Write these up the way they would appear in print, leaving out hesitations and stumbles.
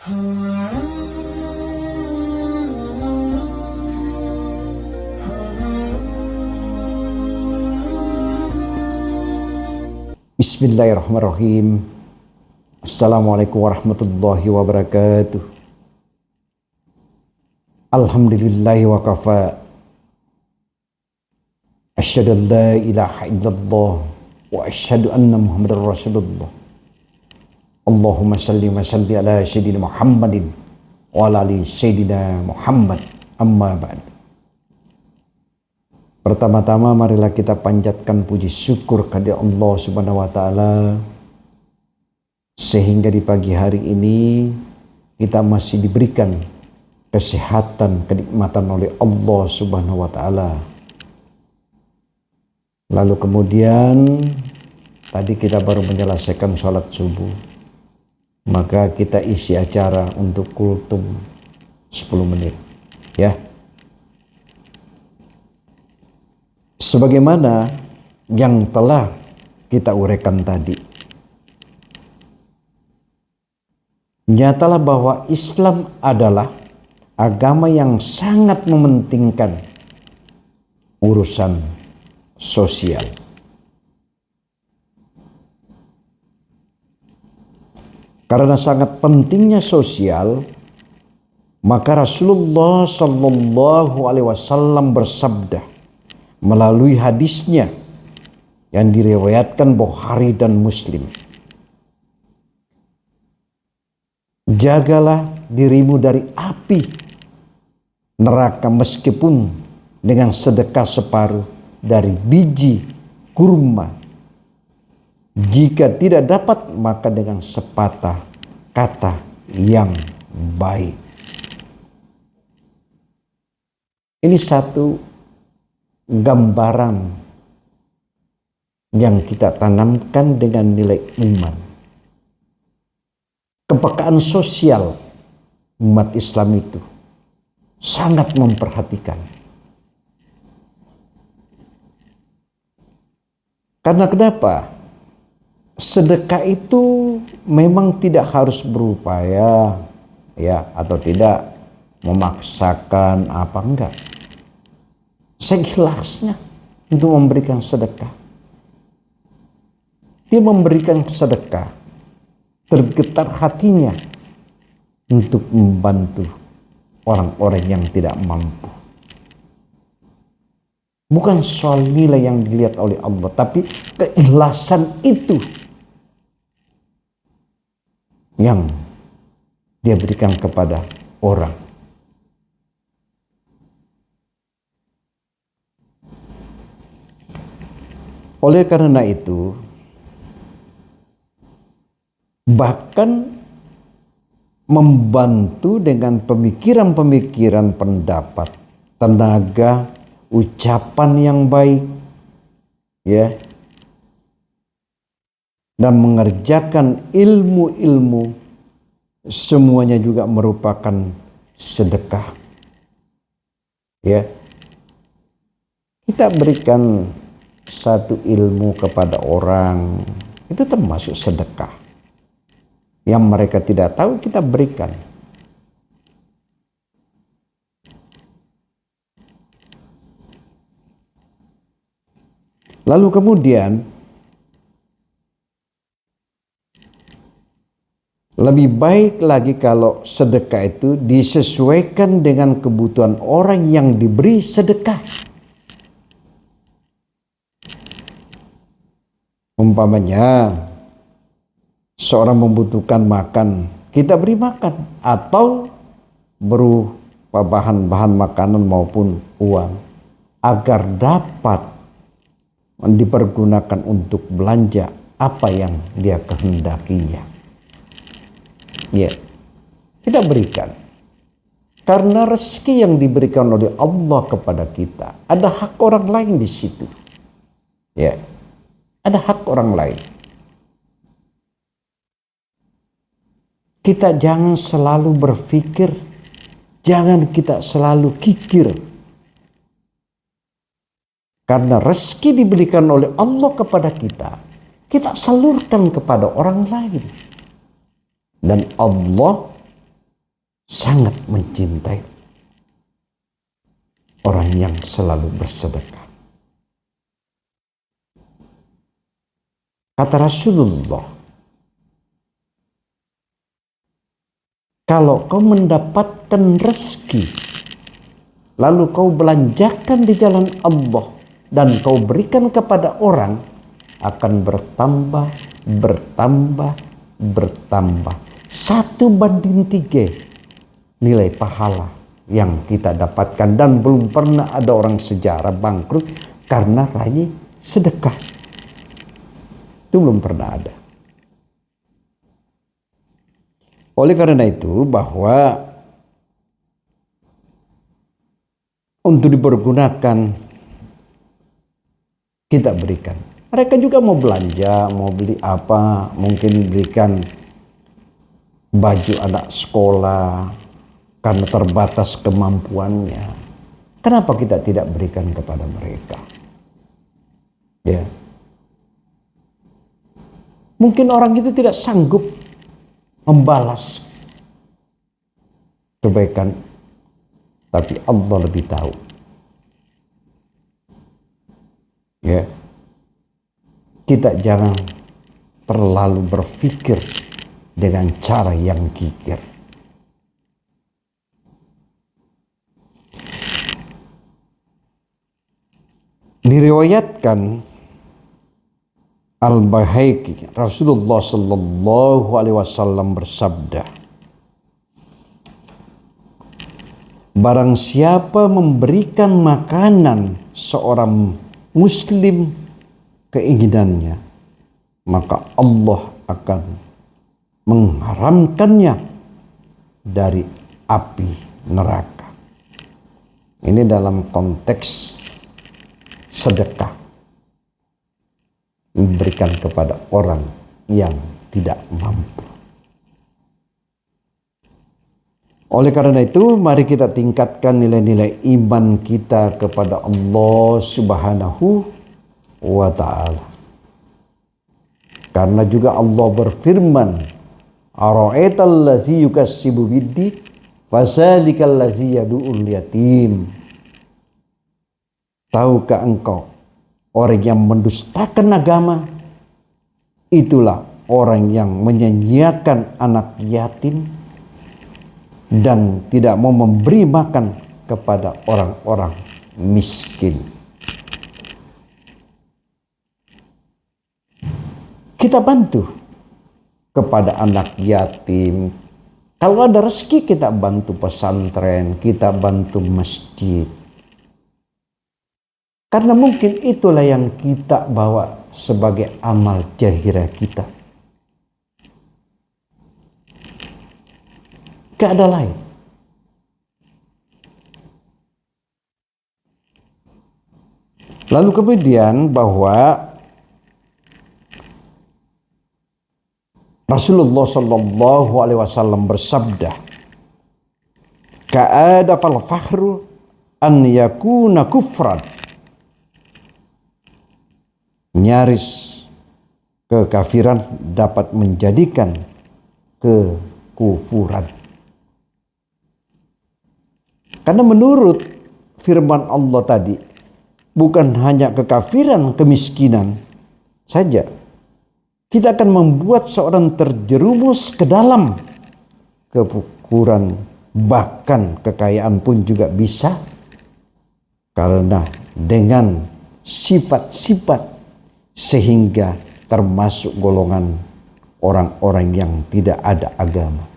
Bismillahirrahmanirrahim. Assalamualaikum warahmatullahi wabarakatuh. Alhamdulillahi wa kafa. Asyhadu an la ilaha illallah wa asyhadu anna Muhammadar Rasulullah. Allahumma salli wa salli ala sayyidina Muhammadin wa ala ali sayyidina Muhammad. Amma ba'd. Pertama-tama marilah kita panjatkan puji syukur kepada Allah Subhanahu wa taala sehingga di pagi hari ini kita masih diberikan kesehatan, kenikmatan oleh Allah Subhanahu wa taala. Lalu kemudian tadi kita baru menyelesaikan sholat subuh. Maka kita isi acara untuk kultum 10 menit. Ya. Sebagaimana yang telah kita uraikan tadi. Nyatalah bahwa Islam adalah agama yang sangat mementingkan urusan sosial. Karena sangat pentingnya sosial, maka Rasulullah Shallallahu Alaihi Wasallam bersabda melalui hadisnya yang diriwayatkan Bukhari dan Muslim. Jagalah dirimu dari api neraka meskipun dengan sedekah separuh dari biji kurma. Jika tidak dapat, maka dengan sepatah kata yang baik. Ini satu gambaran yang kita tanamkan dengan nilai iman. Kepekaan sosial umat Islam itu sangat memperhatikan. Karena kenapa? Sedekah itu memang tidak harus berupaya ya atau tidak memaksakan apa enggak. Seikhlasnya untuk memberikan sedekah. Dia memberikan sedekah, tergetar hatinya untuk membantu orang-orang yang tidak mampu. Bukan soal nilai yang dilihat oleh Allah, tapi keikhlasan itu yang dia berikan kepada orang. Oleh karena itu, bahkan membantu dengan pemikiran-pemikiran, pendapat, tenaga, ucapan yang baik, ya, dan mengerjakan ilmu-ilmu, semuanya juga merupakan sedekah. Ya, kita berikan satu ilmu kepada orang, itu termasuk sedekah. Yang mereka tidak tahu kita berikan. Lalu kemudian lebih baik lagi kalau sedekah itu disesuaikan dengan kebutuhan orang yang diberi sedekah. Umpamanya seorang membutuhkan makan, kita beri makan atau berupa bahan-bahan makanan maupun uang agar dapat dipergunakan untuk belanja apa yang dia kehendakinya. Ya, kita berikan. Karena rezeki yang diberikan oleh Allah kepada kita, ada hak orang lain di situ. Ya, ada hak orang lain. Kita jangan selalu berpikir, jangan kita selalu kikir. Karena rezeki diberikan oleh Allah kepada kita, kita salurkan kepada orang lain. Dan Allah sangat mencintai orang yang selalu bersedekah. Kata Rasulullah, kalau kau mendapatkan rezeki, lalu kau belanjakan di jalan Allah dan kau berikan kepada orang, akan bertambah, bertambah, bertambah. 1:3 nilai pahala yang kita dapatkan, dan belum pernah ada orang sejarah bangkrut karena rajin sedekah. Itu belum pernah ada. Oleh karena itu, bahwa untuk dipergunakan kita berikan. Mereka juga mau belanja, mau beli apa, mungkin berikan baju anak sekolah karena terbatas kemampuannya. Kenapa kita tidak berikan kepada mereka? Ya. Mungkin orang itu tidak sanggup membalas kebaikan, tapi Allah lebih tahu. Ya. Kita jangan terlalu berpikir dengan cara yang kikir. Diriwayatkan Al-Baihaqi, Rasulullah sallallahu alaihi wasallam bersabda, barang siapa memberikan makanan seorang muslim keinginannya, maka Allah akan mengharamkannya dari api neraka. Ini dalam konteks sedekah, memberikan kepada orang yang tidak mampu. Oleh karena itu, mari kita tingkatkan nilai-nilai iman kita kepada Allah Subhanahu wa ta'ala. Karena juga Allah berfirman, ara'aital ladzi yukassibu bid-din fazalikal ladzi yad'ul yatim. Tahukah engkau orang yang mendustakan agama, itulah orang yang menyanyiakan anak yatim dan tidak mau memberi makan kepada orang-orang miskin. Kita bantu kepada anak yatim. Kalau ada rezeki kita bantu pesantren, kita bantu masjid. Karena mungkin itulah yang kita bawa sebagai amal jahirah kita. Gak ada lain. Lalu kemudian bahwa Rasulullah sallallahu alaihi wasallam bersabda, ka'ada fal fakhru an yakuna kufran. Nyaris kekafiran dapat menjadikan kekufuran. Karena menurut firman Allah tadi, bukan hanya kekafiran, kemiskinan saja. Kita akan membuat seorang terjerumus ke dalam kekufuran, bahkan kekayaan pun juga bisa. Karena dengan sifat-sifat sehingga termasuk golongan orang-orang yang tidak ada agama.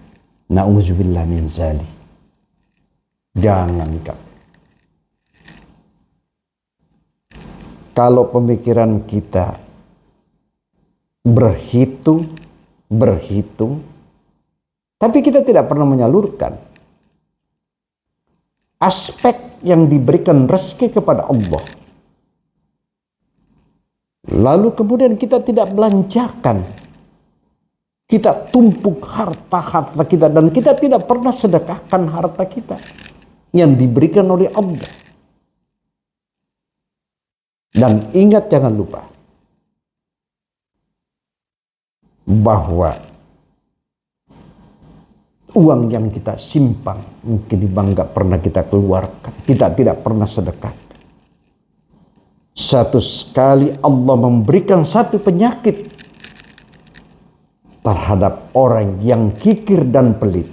Na'udzubillah min zalik. Jangankan. Kalau pemikiran kita berhitung, tapi kita tidak pernah menyalurkan aspek yang diberikan rezeki kepada Allah. Lalu kemudian kita tidak belanjakan. Kita tumpuk harta-harta kita dan kita tidak pernah sedekahkan harta kita yang diberikan oleh Allah. Dan ingat, jangan lupa bahwa uang yang kita simpan, mungkin di bank nggak pernah kita keluarkan, kita tidak pernah sedekah. Satu sekali Allah memberikan satu penyakit terhadap orang yang kikir dan pelit,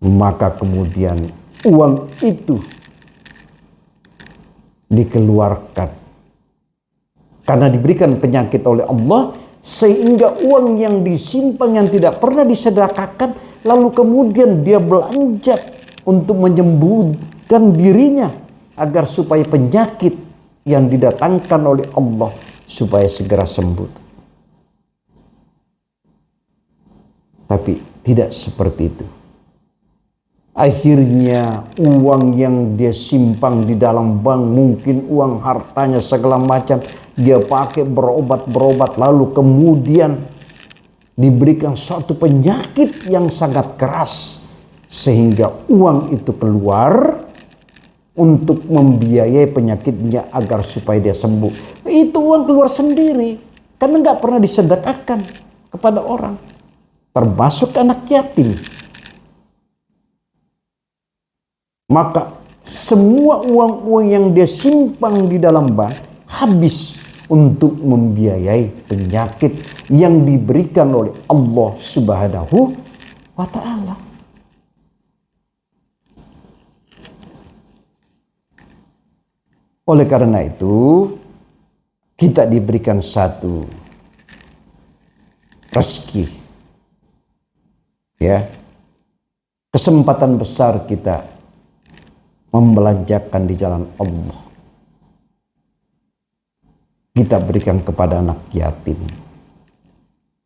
maka kemudian uang itu dikeluarkan karena diberikan penyakit oleh Allah, sehingga uang yang disimpan yang tidak pernah disedekahkan lalu kemudian dia belanja untuk menyembuhkan dirinya agar supaya penyakit yang didatangkan oleh Allah supaya segera sembuh. Tapi tidak seperti itu. Akhirnya uang yang dia simpan di dalam bank, mungkin uang hartanya segala macam, dia pakai berobat-berobat, lalu kemudian diberikan suatu penyakit yang sangat keras sehingga uang itu keluar untuk membiayai penyakitnya agar supaya dia sembuh. Itu uang keluar sendiri karena nggak pernah disedekahkan kepada orang, termasuk anak yatim. Maka semua uang-uang yang dia simpan di dalam bank habis untuk membiayai penyakit yang diberikan oleh Allah Subhanahu wa Ta'ala. Oleh karena itu, kita diberikan satu rezeki, ya, kesempatan besar kita membelanjakan di jalan Allah. Kita berikan kepada anak yatim,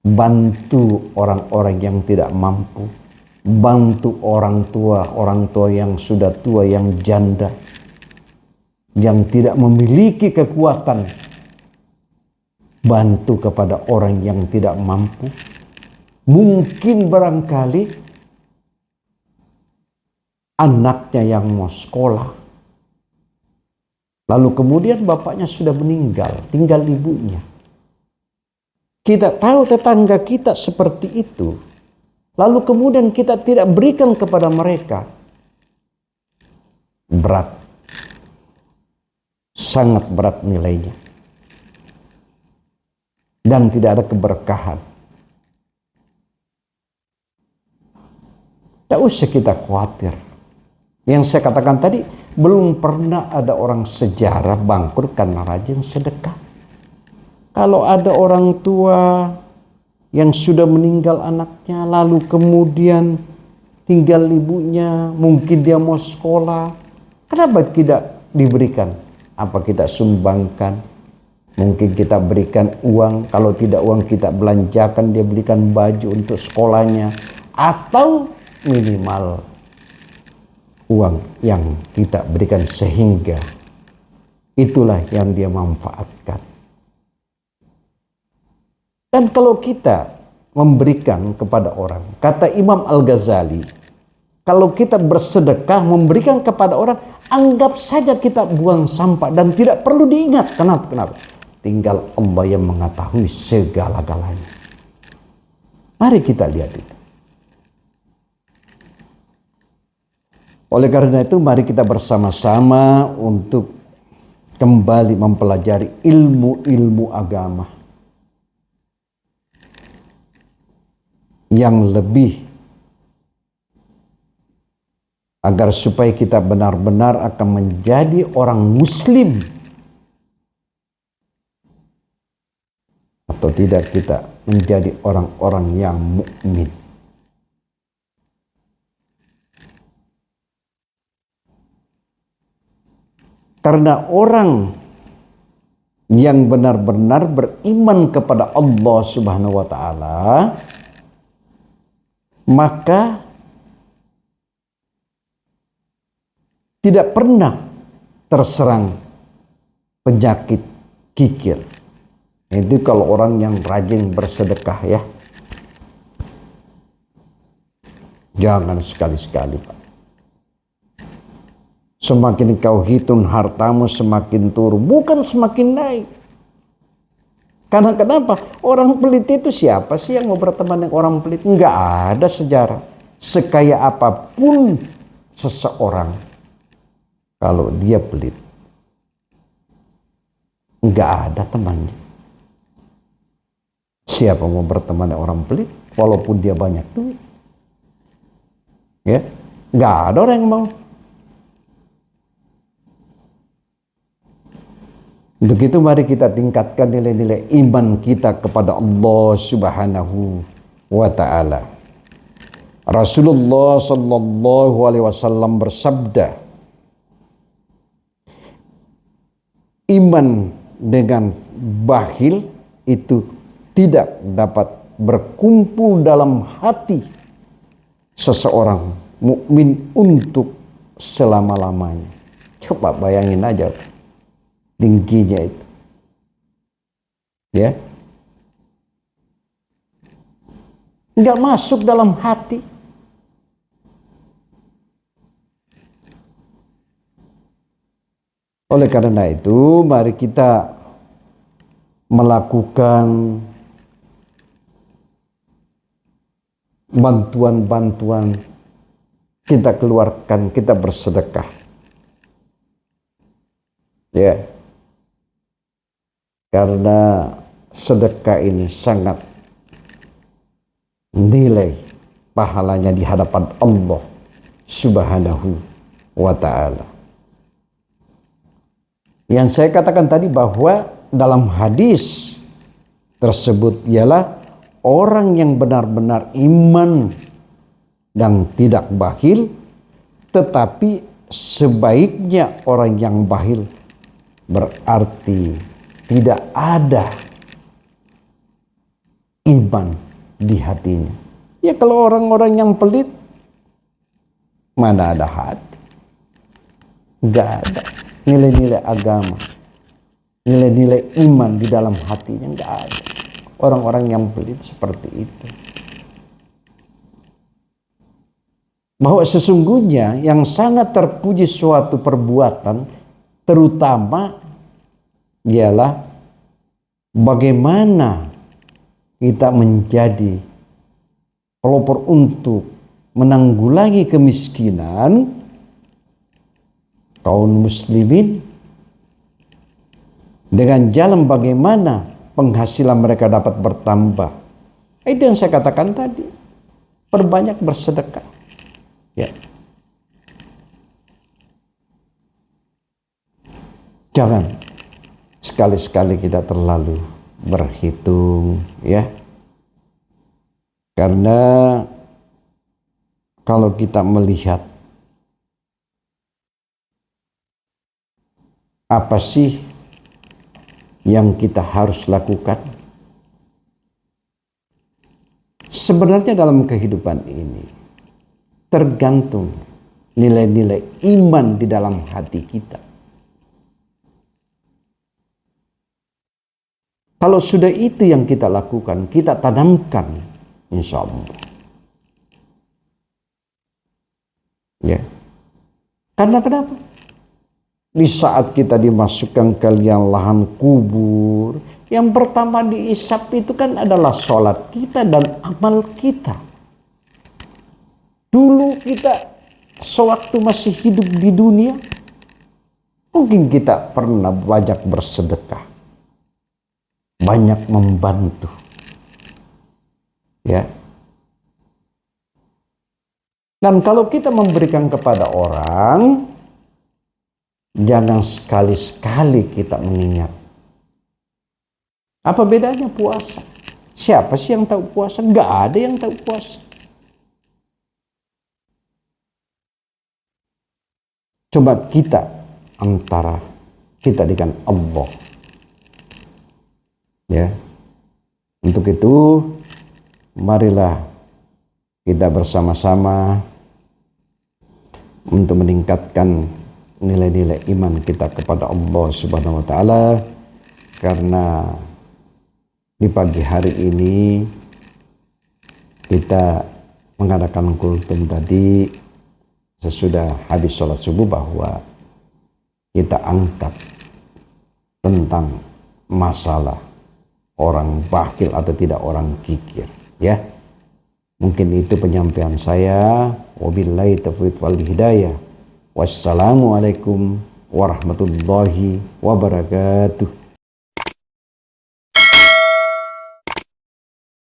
bantu orang-orang yang tidak mampu, bantu orang tua yang sudah tua, yang janda, yang tidak memiliki kekuatan, bantu kepada orang yang tidak mampu. Mungkin barangkali anaknya yang mau sekolah, lalu kemudian bapaknya sudah meninggal, tinggal ibunya. Kita tahu tetangga kita seperti itu, lalu kemudian kita tidak berikan kepada mereka. Berat, sangat berat nilainya, dan tidak ada keberkahan. Tidak usah kita khawatir. Yang saya katakan tadi, belum pernah ada orang sejarah bangkrut karena rajin sedekah. Kalau ada orang tua yang sudah meninggal anaknya, lalu kemudian tinggal ibunya, mungkin dia mau sekolah, kenapa tidak diberikan? Apa kita sumbangkan? Mungkin kita berikan uang, kalau tidak uang kita belanjakan, dia belikan baju untuk sekolahnya, atau minimal uang yang kita berikan sehingga itulah yang dia manfaatkan. Dan kalau kita memberikan kepada orang, kata Imam Al-Ghazali, kalau kita bersedekah memberikan kepada orang, anggap saja kita buang sampah dan tidak perlu diingat. Kenapa? Tinggal Allah yang mengetahui segala-galanya. Mari kita lihat itu. Oleh karena itu, mari kita bersama-sama untuk kembali mempelajari ilmu-ilmu agama yang lebih, agar supaya kita benar-benar akan menjadi orang muslim, atau tidak kita menjadi orang-orang yang mukmin. Karena orang yang benar-benar beriman kepada Allah Subhanahu wa Ta'ala, maka tidak pernah terserang penyakit kikir. Itu kalau orang yang rajin bersedekah, ya. Jangan sekali-sekali, Pak. Semakin kau hitung hartamu semakin turun, bukan semakin naik. Karena kenapa? Orang pelit itu siapa sih yang mau berteman dengan orang pelit? Enggak ada sejarah. Sekaya apapun seseorang, kalau dia pelit, enggak ada temannya. Siapa mau berteman dengan orang pelit walaupun dia banyak duit? Ya, enggak ada orang yang mau. Untuk itu mari kita tingkatkan nilai-nilai iman kita kepada Allah Subhanahu wa taala. Rasulullah sallallahu alaihi wasallam bersabda, iman dengan bakhil itu tidak dapat berkumpul dalam hati seseorang mukmin untuk selama-lamanya. Coba bayangin aja tingginya itu. Ya. Enggak masuk dalam hati. Oleh karena itu, mari kita melakukan bantuan-bantuan, kita keluarkan, kita bersedekah. Ya. Karena sedekah ini sangat nilai pahalanya di hadapan Allah Subhanahu wa taala. Yang saya katakan tadi bahwa dalam hadis tersebut ialah orang yang benar-benar iman dan tidak bakhil, tetapi sebaiknya orang yang bakhil berarti tidak ada iman di hatinya. Ya kalau orang-orang yang pelit, mana ada hati? Enggak ada nilai-nilai agama, nilai-nilai iman di dalam hatinya, enggak ada. Orang-orang yang pelit seperti itu. Bahwa sesungguhnya yang sangat terpuji suatu perbuatan, terutama ialah bagaimana kita menjadi pelopor untuk menanggulangi kemiskinan kaum muslimin dengan jalan bagaimana penghasilan mereka dapat bertambah. Itu yang saya katakan tadi. Perbanyak bersedekah. Ya. Jangan sekali-sekali kita terlalu berhitung, ya. Karena kalau kita melihat apa sih yang kita harus lakukan, sebenarnya dalam kehidupan ini tergantung nilai-nilai iman di dalam hati kita. Kalau sudah itu yang kita lakukan, kita tanamkan, insya Allah. Ya. Karena kenapa? Di saat kita dimasukkan ke liang lahan kubur, yang pertama diisap itu kan adalah sholat kita dan amal kita. Dulu kita sewaktu masih hidup di dunia, mungkin kita pernah banyak bersedekah, banyak membantu, ya. Dan kalau kita memberikan kepada orang, jangan sekali-sekali kita mengingat. Apa bedanya puasa? Siapa sih yang tahu puasa? Enggak ada yang tahu puasa. Coba kita antara kita dengan Allah. Ya. Untuk itu marilah kita bersama-sama untuk meningkatkan nilai-nilai iman kita kepada Allah Subhanahu wa taala, karena di pagi hari ini kita mengadakan kultum tadi sesudah habis sholat subuh, bahwa kita angkat tentang masalah orang bakhil atau tidak orang kikir, ya. Mungkin itu penyampaian saya. Wabillahi taufiq wal hidayah. Wassalamualaikum warahmatullahi wabarakatuh.